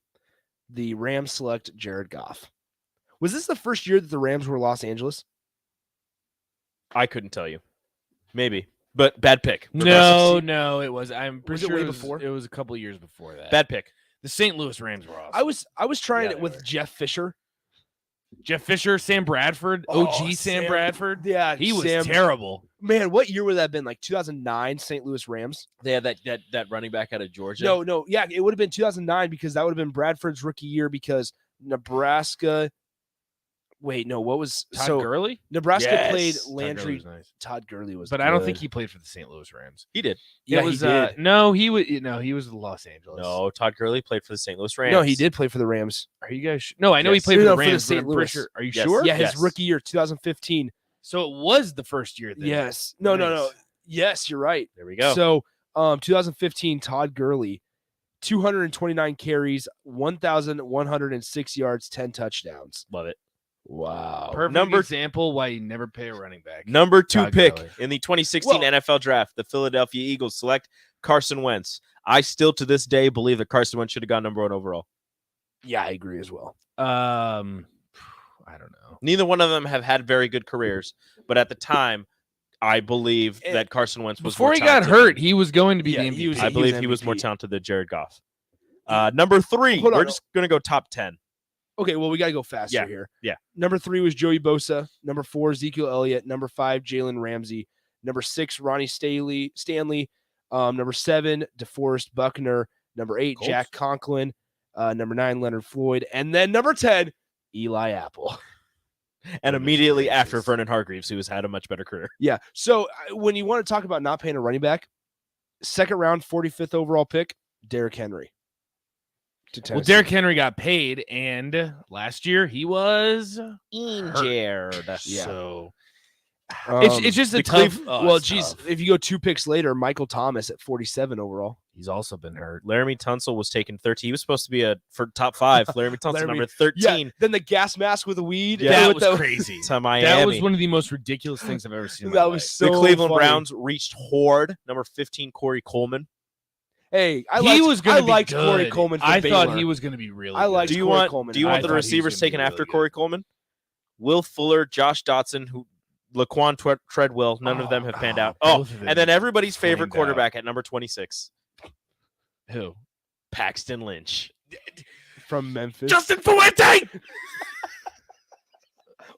the Rams select Jared Goff. Was this the first year that the Rams were Los Angeles? I couldn't tell you. Maybe. But bad pick. No, it was. I'm pretty Was it sure way it was, before? It was a couple years before that. Bad pick. The St. Louis Rams were awesome. I was trying it with Jeff Fisher. Jeff Fisher, Sam Bradford, OG Sam Bradford. Yeah, he was Sam. terrible. Man, what year would that have been? Like 2009 St. Louis Rams? They had that running back out of Georgia. No. Yeah, it would have been 2009 because that would have been Bradford's rookie year because Nebraska. Wait, no, what was Todd Gurley? Nebraska played Todd Landry. Gurley was nice. Todd Gurley was, But I don't think he played for the St. Louis Rams. He did. Yeah, It was, he did. he was Los Angeles. No, Todd Gurley played for the St. Louis Rams. No, he did play for the Rams. Are you guys? No, I know he played for the Rams. St. Louis. Sure. Are you Yes. sure? Yeah, his rookie year, 2015. So it was the first year. Then. Yes. No. Nice. Yes, you're right. There we go. So, 2015, Todd Gurley, 229 carries, 1,106 yards, 10 touchdowns. Love it. Wow. Perfect example why you never pay a running back. Number 2 Todd pick Gurley. in the 2016 NFL Draft, the Philadelphia Eagles select Carson Wentz. I still, to this day, believe that Carson Wentz should have gone number 1 overall. Yeah, I agree as well. I don't know. Neither one of them have had very good careers, but at the time, I believe that Carson Wentz was Before more he got talented. hurt, he was going to be the MVP. I believe he was more talented than Jared Goff. Number 3, Hold on. we're just going to go top 10. Okay, well, we got to go faster here. Yeah. Number 3 was Joey Bosa. Number 4, Ezekiel Elliott. Number 5, Jalen Ramsey. Number 6, Ronnie Stanley. Number 7, DeForest Buckner. Number 8, Colts. Jack Conklin. Number 9, Leonard Floyd. And then number 10, Eli Apple. And immediately after Vernon Hargreaves, who has had a much better career. Yeah. So when you want to talk about not paying a running back, second round, 45th overall pick, Derrick Henry. Well, Derrick Henry got paid, and last year he was injured. Yeah. So It's just a the tough. well, geez, if you go 2 picks later, Michael Thomas at 47 overall. He's also been hurt. Laramie Tunsil was taken 13. He was supposed to be for top 5. Laramie Tunsil, number 13. Yeah, then the gas mask with the weed. Yeah, with that was crazy. To Miami. That was one of the most ridiculous things I've ever seen. In my That life. was so The Cleveland funny. Browns reached Horde, number 15, Corey Coleman. Hey, I He was going to be liked good. Corey Coleman. For I thought Baylor. he was going to be really. I liked Do you Corey want Coleman. Do you I want the thought he was receivers gonna be taken really after good. Corey Coleman? Will Fuller, Josh Dotson, Laquan Treadwell. None of them have panned out. Oh, both of them and then everybody's favorite flamed out. quarterback at number 26, Who? Paxton Lynch. from Memphis. Justin Fuente.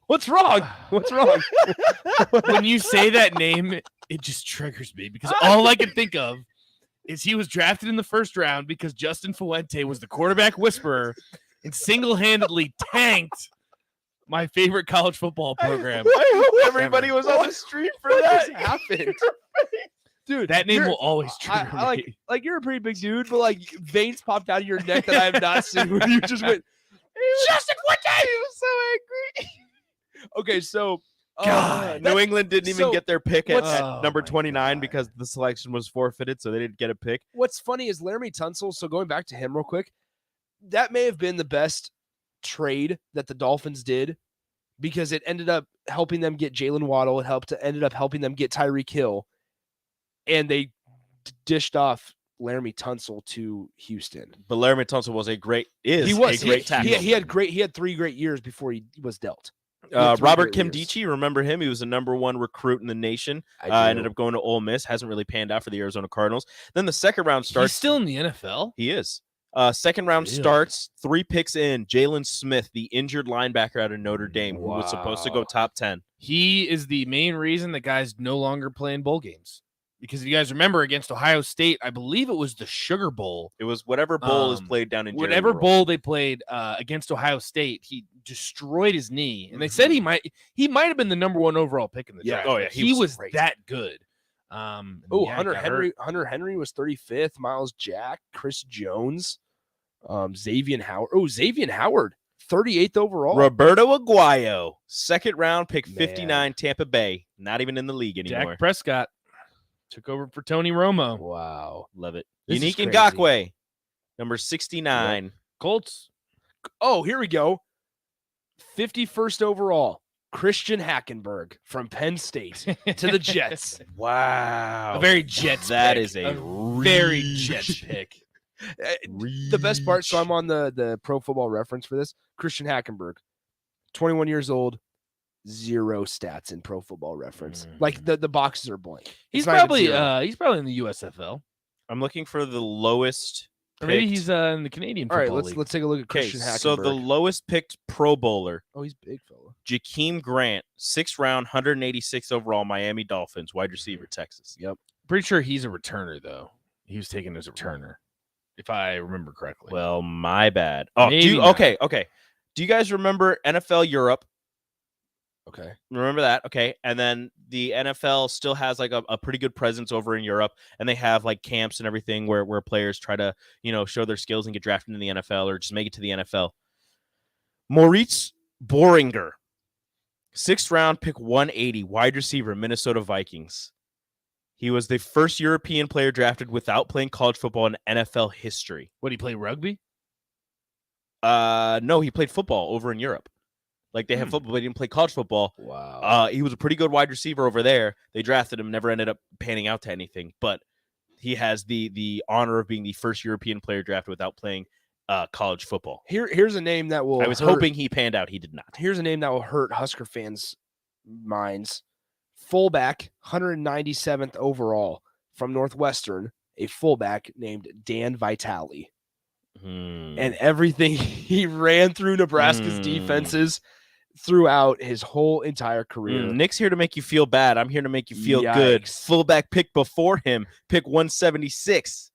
What's wrong? What's wrong? When you say that name, it just triggers me because all I can think of is he was drafted in the first round because Justin Fuente was the quarterback whisperer and single-handedly tanked my favorite college football program. I hope everybody was on the street for that. happened? Dude, That name you're- will always trigger I me. like you're a pretty big dude, but like veins popped out of your neck that I have not seen when you just went Justin Fuente. He was so angry. Okay, so New England didn't even so get their pick at Oh, number my 29 because the selection was forfeited, so they didn't get a pick. what's funny is Laramie Tunsil. So going back to him real quick, that may have been the best trade that the Dolphins did because it ended up helping them get Jalen Waddle. It ended up helping them get Tyreek Hill, and they dished off Laramie Tunsil to Houston. But Laramie Tunsil was a great tackle. He had 3 great years before he was dealt. Robert Kimdichie, remember him? He was the number 1 recruit in the nation. Ended up going to Ole Miss. Hasn't really panned out for the Arizona Cardinals. Then the second round starts. He's still in the NFL? He is. Second round starts, 3 picks in. Jalen Smith, the injured linebacker out of Notre Dame, who was supposed to go top 10. He is the main reason that guys no longer play in bowl games. Because if you guys remember against Ohio State, I believe it was the Sugar Bowl. It was whatever bowl is played down in Jerry whatever World. bowl they played against Ohio State. He destroyed his knee, and they said he might have been the number 1 overall pick in the draft. Oh yeah, he was that good. Hunter Henry was 35th. Miles Jack, Chris Jones, Xavier Howard. Xavier Howard, 38th overall. Roberto Aguayo, second round pick, 59, Tampa Bay. Not even in the league anymore. Jack Prescott took over for Tony Romo. Wow. Love it. This Unique is Ngakoue, number 69. Yep. Colts. Oh, here we go. 51st overall, Christian Hackenberg from Penn State to the Jets. Wow. A very Jets That pick. is a very Jets pick. The best part, so I'm on the Pro Football Reference for this. Christian Hackenberg, 21 years old, 0 stats in Pro Football Reference. Like the boxes are blank. He's probably in the USFL. I'm looking for the lowest. Or maybe he's in the Canadian All Football right, League. let's take a look at Christian Hackenberg. So the lowest picked Pro Bowler. Oh, he's big fella. Jakeem Grant, 6th round, 186 overall, Miami Dolphins, wide receiver, Texas. Yep. Pretty sure he's a returner though. He was taken as a returner, if I remember correctly. Well, my bad. Oh, Maybe okay. Do you guys remember NFL Europe? Okay. Remember that? Okay. And then the NFL still has like a pretty good presence over in Europe, and they have like camps and everything where players try to, show their skills and get drafted in the NFL or just make it to the NFL. Moritz Boringer, 6th round, pick 180, wide receiver, Minnesota Vikings. He was the first European player drafted without playing college football in NFL history. What, he play rugby? No, he played football over in Europe. Like they have football, but he didn't play college football. Wow. He was a pretty good wide receiver over there. They drafted him, never ended up panning out to anything. But he has the honor of being the first European player drafted without playing college football. Here's a name that will. I was hoping he panned out. He did not. Here's a name that will hurt Husker fans' minds. Fullback, 197th overall from Northwestern, a fullback named Dan Vitale. And everything he ran through Nebraska's defenses throughout his whole entire career. Nick's here to make you feel bad. I'm here to make you feel good. Fullback pick before him, pick 176,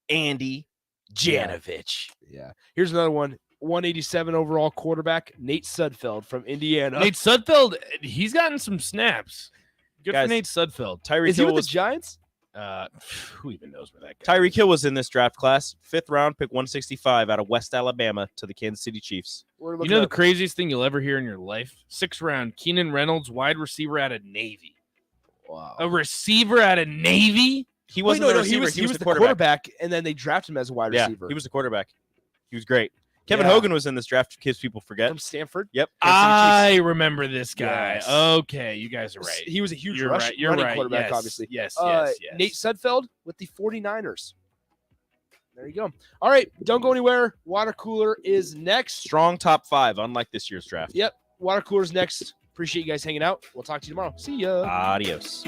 Andy Janovich. Yeah. Here's another one. 187 overall quarterback, Nate Sudfeld from Indiana. Nate Sudfeld, he's gotten some snaps. Good Guys, for Nate Sudfeld. Is he with the Giants? Who even knows where that guy Tyreek Hill was in this draft class. 5th round, pick 165 out of West Alabama to the Kansas City Chiefs. You know the craziest thing you'll ever hear in your life? 6th round, Keenan Reynolds, wide receiver out of Navy. Wow. A receiver out of Navy? He wasn't the receiver. He was the quarterback, and then they drafted him as a wide receiver. He was the quarterback. He was great. Kevin Hogan was in this draft, in case people forget. From Stanford? Yep. I remember this guy. Yes. Okay, you guys are right. He was a huge You're running quarterback, yes, obviously. Yes. Nate Sudfeld with the 49ers. There you go. All right, don't go anywhere. Water cooler is next. Strong top 5, unlike this year's draft. Yep, water cooler's next. Appreciate you guys hanging out. We'll talk to you tomorrow. See ya. Adios.